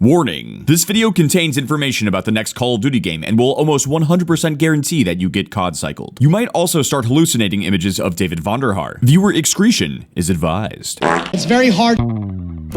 Warning. This video contains information about the next Call of Duty game and will almost 100% guarantee that you get COD cycled. You might also start hallucinating images of David Vonderhaar. Viewer excretion is advised. It's very hard. Turn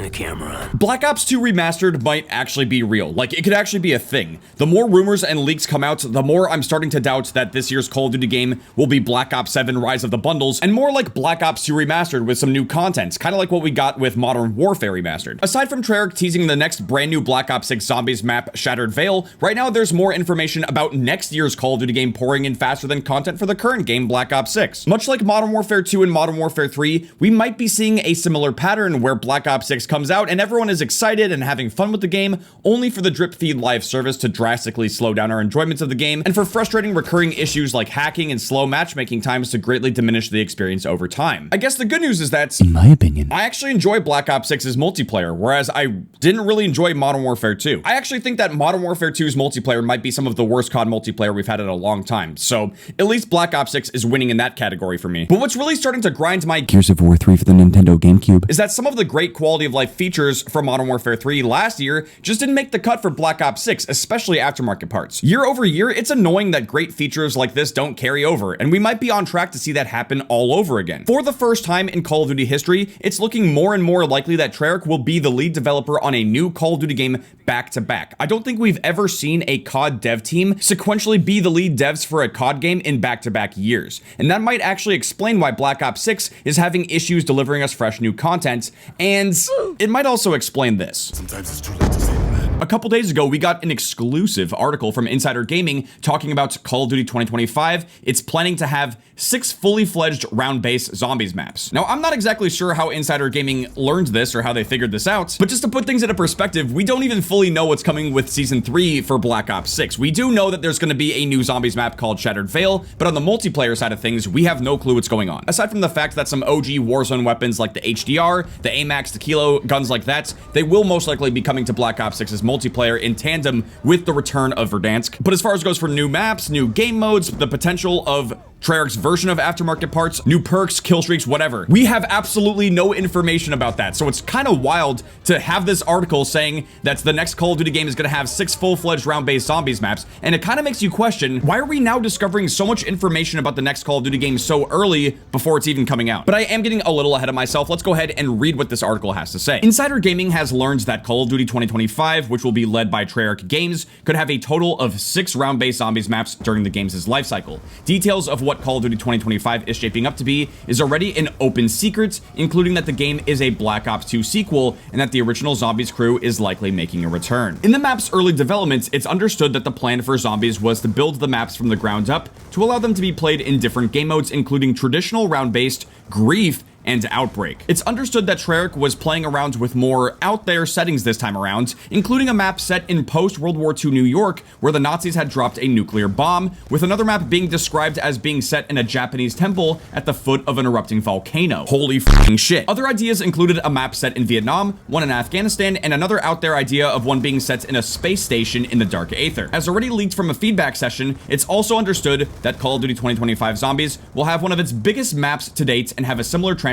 the camera on. Black Ops 2 Remastered might actually be real. Like, it could actually be a thing. The more rumors and leaks come out, the more I'm starting to doubt that this year's Call of Duty game will be Black Ops 7 Rise of the Bundles, and more like Black Ops 2 Remastered with some new content, kind of like what we got with Modern Warfare Remastered. Aside from Treyarch teasing the next brand new Black Ops 6 Zombies map, Shattered Veil, right now there's more information about next year's Call of Duty game pouring in faster than content for the current game, Black Ops 6. Much like Modern Warfare 2 and Modern Warfare 3, we might be seeing a similar pattern where Black Ops 6 comes out and everyone is excited and having fun with the game, only for the drip feed live service to drastically slow down our enjoyment of the game, and for frustrating recurring issues like hacking and slow matchmaking times to greatly diminish the experience over time. I guess the good news is that, In my opinion, I actually enjoy Black Ops 6's multiplayer, whereas I didn't really enjoy Modern Warfare 2. I actually think that Modern Warfare 2's multiplayer might be some of the worst COD multiplayer we've had in a long time, so at least Black Ops 6 is winning in that category for me. But what's really starting to grind my Gears of War 3 for the Nintendo GameCube is that some of the great quality of life features from Modern Warfare 3 last year just didn't make the cut for Black Ops 6, especially aftermarket parts. Year over year, it's annoying that great features like this don't carry over, and we might be on track to see that happen all over again. For the first time in Call of Duty history, it's looking more and more likely that Treyarch will be the lead developer on a new Call of Duty game back to back. I don't think we've ever seen a COD dev team sequentially be the lead devs for a COD game in back-to-back years, and that might actually explain why Black Ops 6 is having issues delivering us fresh new content, and it might also explain this. Sometimes it's too late to save a man. A couple days ago, we got an exclusive article from Insider Gaming talking about Call of Duty 2025. It's planning to have 6 fully fledged round-based zombies maps. Now, I'm not exactly sure how Insider Gaming learned this or how they figured this out, but just to put things into perspective, we don't even fully know what's coming with Season 3 for Black Ops 6. We do know that there's going to be a new zombies map called Shattered Veil, but on the multiplayer side of things, we have no clue what's going on. Aside from the fact that some OG Warzone weapons like the HDR, the AMAX, the Kilo, guns like that, they will most likely be coming to Black Ops 6's multiplayer in tandem with the return of Verdansk. But as far as goes for new maps, new game modes, the potential of Treyarch's version of aftermarket parts, new perks, kill streaks, whatever, we have absolutely no information about that. So it's kind of wild to have this article saying that the next Call of Duty game is going to have 6 full-fledged round-based zombies maps, and it kind of makes you question, why are we now discovering so much information about the next Call of Duty game so early before it's even coming out? But I am getting a little ahead of myself. Let's go ahead and read what this article has to say. Insider Gaming has learned that Call of Duty 2025, which will be led by Treyarch Games, could have a total of 6 round-based zombies maps during the game's lifecycle. Details of what Call of Duty 2025 is shaping up to be is already an open secret, including that the game is a Black Ops 2 sequel and that the original Zombies crew is likely making a return. In the map's early development, it's understood that the plan for Zombies was to build the maps from the ground up to allow them to be played in different game modes, including traditional round-based, Grief, and Outbreak. It's understood that Treyarch was playing around with more out there settings this time around, including a map set in post-World War II New York where the Nazis had dropped a nuclear bomb, with another map being described as being set in a Japanese temple at the foot of an erupting volcano. Holy f***ing shit. Other ideas included a map set in Vietnam, one in Afghanistan, and another out there idea of one being set in a space station in the dark aether. As already leaked from a feedback session, it's also understood that Call of Duty 2025 Zombies will have one of its biggest maps to date and have a similar transportation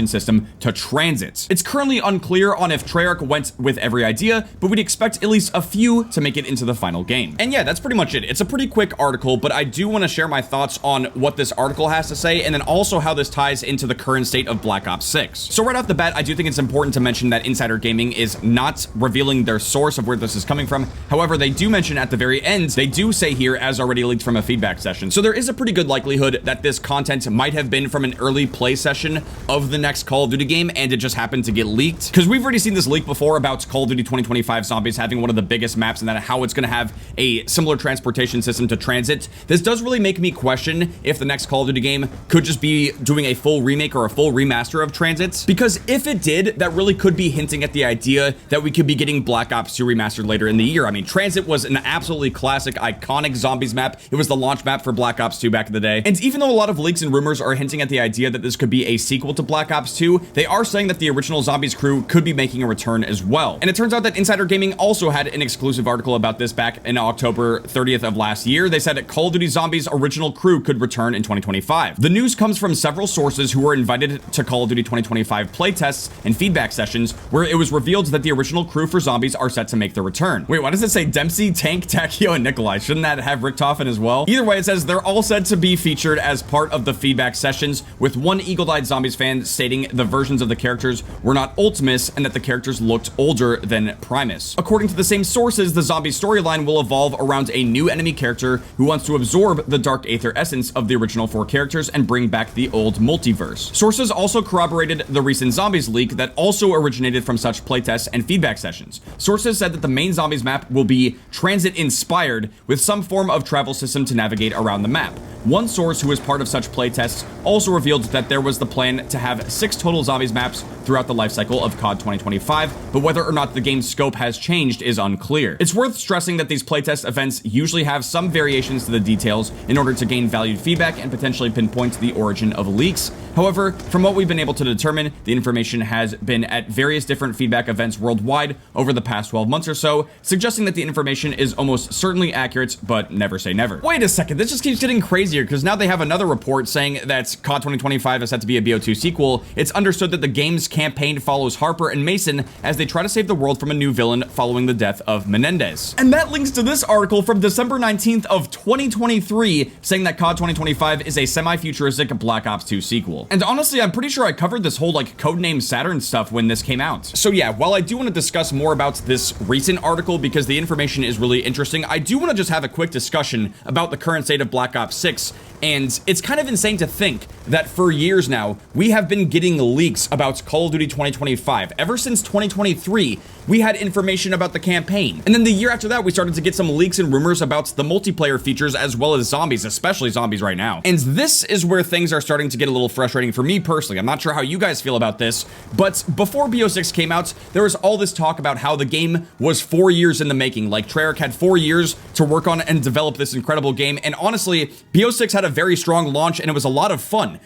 system to Transit. It's currently unclear on if Treyarch went with every idea, but we'd expect at least a few to make it into the final game. And yeah, that's pretty much it. It's a pretty quick article, but I do want to share my thoughts on what this article has to say, and then also how this ties into the current state of Black Ops 6. So right off the bat, I do think it's important to mention that Insider Gaming is not revealing their source of where this is coming from. However, they do mention at the very end, they do say here, as already leaked from a feedback session. So there is a pretty good likelihood that this content might have been from an early play session of the next Call of Duty game, and it just happened to get leaked. Because we've already seen this leak before about Call of Duty 2025 Zombies having one of the biggest maps, and that how it's going to have a similar transportation system to Transit. This does really make me question if the next Call of Duty game could just be doing a full remake or a full remaster of Transit. Because if it did, that really could be hinting at the idea that we could be getting Black Ops 2 remastered later in the year. I mean, Transit was an absolutely classic, iconic Zombies map. It was the launch map for Black Ops 2 back in the day. And even though a lot of leaks and rumors are hinting at the idea that this could be a sequel sequel to Black Ops 2, they are saying that the original Zombies crew could be making a return as well. And it turns out that Insider Gaming also had an exclusive article about this back in October 30th of last year. They said that Call of Duty Zombies original crew could return in 2025. The news comes from several sources who were invited to Call of Duty 2025 playtests and feedback sessions, where it was revealed that the original crew for Zombies are set to make their return. Wait, why does it say Dempsey, Tank, Takio, and Nikolai? Shouldn't that have Richtofen as well? Either way, it says they're all said to be featured as part of the feedback sessions, with one eagle-eyed Zombies fan stating the versions of the characters were not Ultimus and that the characters looked older than Primus. According to the same sources, the Zombies storyline will evolve around a new enemy character who wants to absorb the Dark Aether essence of the original 4 characters and bring back the old multiverse. Sources also corroborated the recent Zombies leak that also originated from such playtests and feedback sessions. Sources said that the main Zombies map will be transit-inspired, with some form of travel system to navigate around the map. One source who was part of such playtests also revealed that there was the plan to have 6 total Zombies maps throughout the lifecycle of COD 2025, but whether or not the game's scope has changed is unclear. It's worth stressing that these playtest events usually have some variations to the details in order to gain valued feedback and potentially pinpoint the origin of leaks. However, from what we've been able to determine, the information has been at various different feedback events worldwide over the past 12 months or so, suggesting that the information is almost certainly accurate, but never say never. Wait a second, this just keeps getting crazier, because now they have another report saying that COD 2025 is set to be a BO2 sequel. It's understood that the game's campaign follows Harper and Mason as they try to save the world from a new villain following the death of Menendez. And that links to this article from December 19th of 2023 saying that COD 2025 is a semi-futuristic Black Ops 2 sequel. And honestly, I'm pretty sure I covered this whole codename Saturn stuff when this came out. So yeah, while I do want to discuss more about this recent article because the information is really interesting, I do want to just have a quick discussion about the current state of Black Ops 6. And it's kind of insane to think that for years now, we have been getting leaks about Call of Duty 2025. Ever since 2023, we had information about the campaign. And then the year after that, we started to get some leaks and rumors about the multiplayer features as well as zombies, especially zombies right now. And this is where things are starting to get a little frustrating for me personally. I'm not sure how you guys feel about this, but before BO6 came out, there was all this talk about how the game was 4 years in the making. Like Treyarch had 4 years to work on and develop this incredible game. And honestly, BO6 had a very strong launch and it was a lot of fun.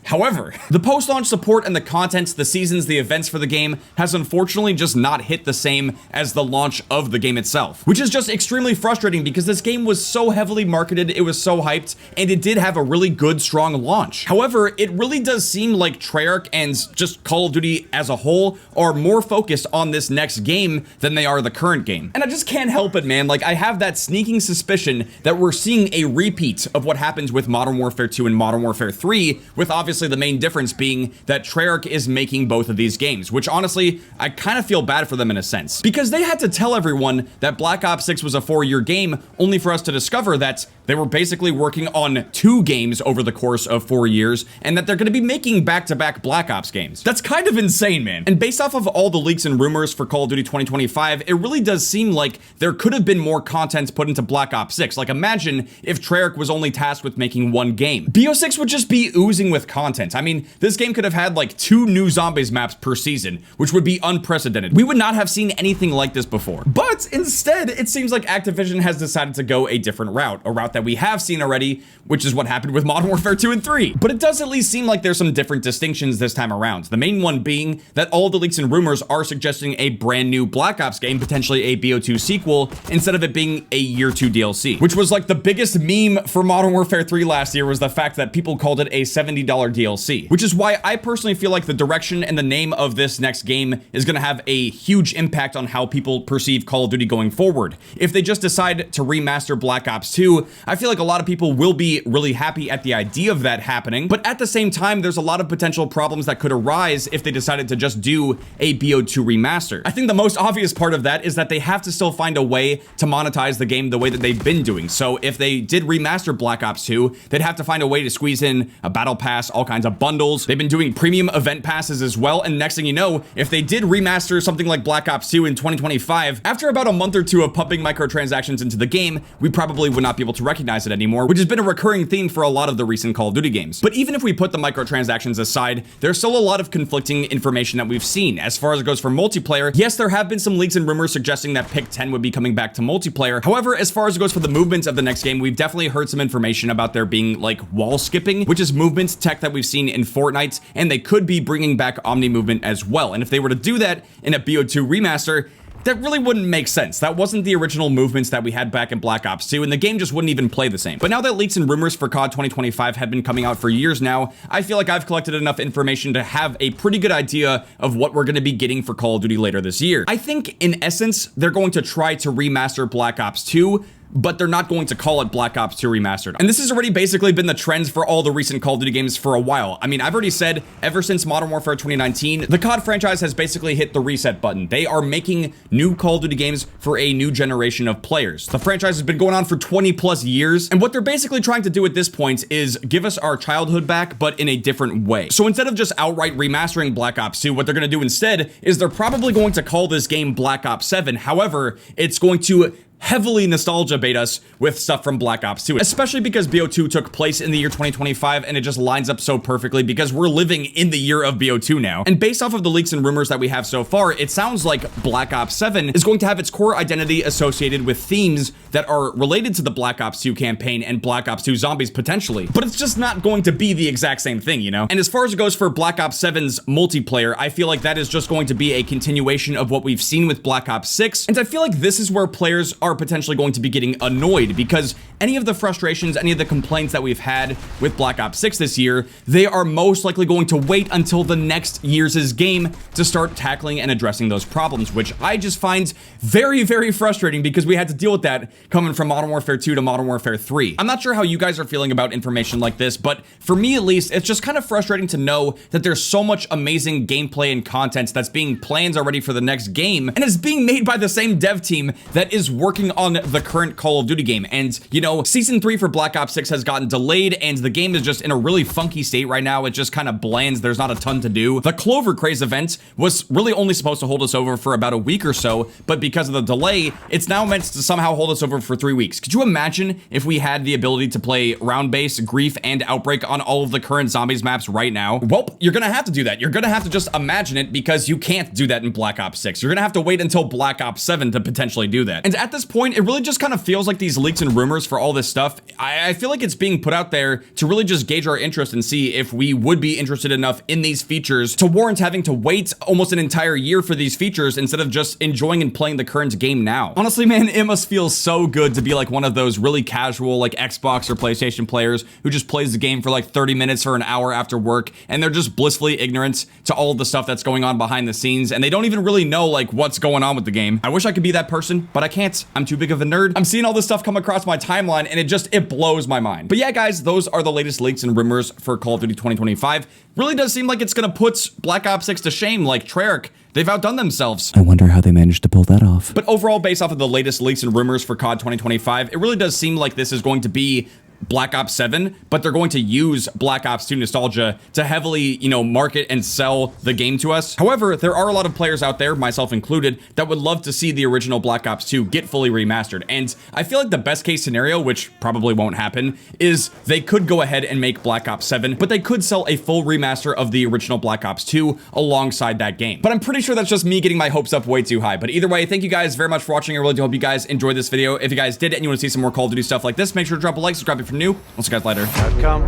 However, the post-launch support and the content, the seasons, the events for the game has unfortunately just not hit the same as the launch of the game itself, which is just extremely frustrating because this game was so heavily marketed, it was so hyped, and it did have a really good, strong launch. However, it really does seem like Treyarch and just Call of Duty as a whole are more focused on this next game than they are the current game. And I just can't help it, man. I have that sneaking suspicion that we're seeing a repeat of what happens with Modern Warfare 2 and Modern Warfare 3, with obviously the main difference being that Treyarch is making both of these games, which honestly, I kind of feel bad for them in a sense, because they had to tell everyone that Black Ops 6 was a 4-year game, only for us to discover that they were basically working on 2 games over the course of 4 years, and that they're going to be making back-to-back Black Ops games. That's kind of insane, man. And based off of all the leaks and rumors for Call of Duty 2025, it really does seem like there could have been more content put into Black Ops 6. Imagine if Treyarch was only tasked with making 1 game. BO6 would just be oozing with content. I mean, this game could have had 2 new zombies maps per season, which would be unprecedented. We would not have seen anything like this before. But instead, it seems like Activision has decided to go a different route, a route that we have seen already, which is what happened with Modern Warfare 2 and 3. But it does at least seem like there's some different distinctions this time around. The main one being that all the leaks and rumors are suggesting a brand new Black Ops game, potentially a BO2 sequel, instead of it being a year 2 DLC, which was the biggest meme for Modern Warfare 3 last year, was the fact that people called it a $70 DLC, which is why I personally feel like the direction and the name of this next game is going to have a huge impact on how people perceive Call of Duty going forward. If they just decide to remaster Black Ops 2, I feel like a lot of people will be really happy at the idea of that happening, but at the same time, there's a lot of potential problems that could arise if they decided to just do a BO2 remaster. I think the most obvious part of that is that they have to still find a way to monetize the game the way that they've been doing. So if they did remaster Black Ops 2, they'd have to find a way to squeeze in a battle pass, all kinds of bundles. They've been doing premium event passes as well, and next thing you know, if they did remaster something like Black Ops 2 in 2025, after about a month or two of pumping microtransactions into the game, we probably would not be able to recognize it anymore, which has been a recurring theme for a lot of the recent Call of Duty games. But even if we put the microtransactions aside, there's still a lot of conflicting information that we've seen. As far as it goes for multiplayer, yes, there have been some leaks and rumors suggesting that Pick 10 would be coming back to multiplayer. However, as far as it goes for the movements of the next game, we've definitely heard some information about there being like wall skipping, which is movement tech that we've seen in Fortnite, and they could be bringing back Omni movement as well. And if they were to do that in a BO2 remaster, that really wouldn't make sense. That wasn't the original movements that we had back in Black Ops 2, and the game just wouldn't even play the same. But now that leaks and rumors for COD 2025 have been coming out for years now, I feel like I've collected enough information to have a pretty good idea of what we're going to be getting for Call of Duty later this year. I think, in essence, they're going to try to remaster Black Ops 2, but they're not going to call it Black Ops 2 Remastered. And this has already basically been the trends for all the recent Call of Duty games for a while. I mean, I've already said, ever since Modern Warfare 2019, the COD franchise has basically hit the reset button. They are making new Call of Duty games for a new generation of players. The franchise has been going on for 20 plus years, and what they're basically trying to do at this point is give us our childhood back, but in a different way. So instead of just outright remastering Black Ops 2, what they're gonna do instead is they're probably going to call this game Black Ops 7. However, it's going to heavily nostalgia bait us with stuff from Black Ops 2, especially because BO2 took place in the year 2025, and it just lines up so perfectly because we're living in the year of BO2 now. And based off of the leaks and rumors that we have so far, it sounds like Black Ops 7 is going to have its core identity associated with themes that are related to the Black Ops 2 campaign and Black Ops 2 Zombies potentially, but it's just not going to be the exact same thing, you know? And as far as it goes for Black Ops 7's multiplayer, I feel like that is just going to be a continuation of what we've seen with Black Ops 6, and I feel like this is where players are potentially going to be getting annoyed, because any of the frustrations, any of the complaints that we've had with Black Ops 6 this year, they are most likely going to wait until the next year's game to start tackling and addressing those problems, which I just find very, very frustrating because we had to deal with that coming from Modern Warfare 2 to Modern Warfare 3. I'm not sure how you guys are feeling about information like this, but for me at least, it's just kind of frustrating to know that there's so much amazing gameplay and content that's being planned already for the next game, and is being made by the same dev team that is working on the current Call of Duty game. And, you know, Season 3 for Black Ops 6 has gotten delayed, and the game is just in a really funky state right now. It just kind of blands. There's not a ton to do. The Clover Craze event was really only supposed to hold us over for about a week or so, but because of the delay, it's now meant to somehow hold us over for 3 weeks. Could you imagine if we had the ability to play Round Base, Grief, and Outbreak on all of the current Zombies maps right now? Well, you're gonna have to do that. You're gonna have to just imagine it, because you can't do that in Black Ops 6. You're gonna have to wait until Black Ops 7 to potentially do that. And at this point, it really just kind of feels like these leaks and rumors for all this stuff, I feel like it's being put out there to really just gauge our interest and see if we would be interested enough in these features to warrant having to wait almost an entire year for these features instead of just enjoying and playing the current game now. Honestly, man, it must feel so good to be like one of those really casual like Xbox or PlayStation players who just plays the game for like 30 minutes or an hour after work, and they're just blissfully ignorant to all the stuff that's going on behind the scenes, and they don't even really know like what's going on with the game. I wish I could be that person, but I can't. I'm too big of a nerd. I'm seeing all this stuff come across my timeline, and it blows my mind. But yeah, guys, those are the latest leaks and rumors for Call of Duty 2025. Really does seem like it's gonna put Black Ops 6 to shame. Like Treyarch, they've outdone themselves. I wonder how they managed to pull that off. But overall, based off of the latest leaks and rumors for COD 2025, it really does seem like this is going to be Black Ops 7, but they're going to use Black Ops 2 nostalgia to heavily, you know, market and sell the game to us. However, there are a lot of players out there, myself included, that would love to see the original Black Ops 2 get fully remastered. And I feel like the best case scenario, which probably won't happen, is they could go ahead and make Black Ops 7, but they could sell a full remaster of the original Black Ops 2 alongside that game. But I'm pretty sure that's just me getting my hopes up way too high. But either way, thank you guys very much for watching. I really do hope you guys enjoyed this video. If you guys did and you want to see some more Call of Duty stuff like this, make sure to drop a like, subscribe if you're new. I'll see you guys later. Outcome.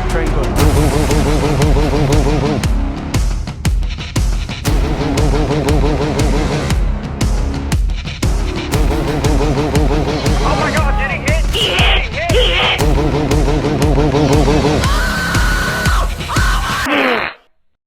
Train good.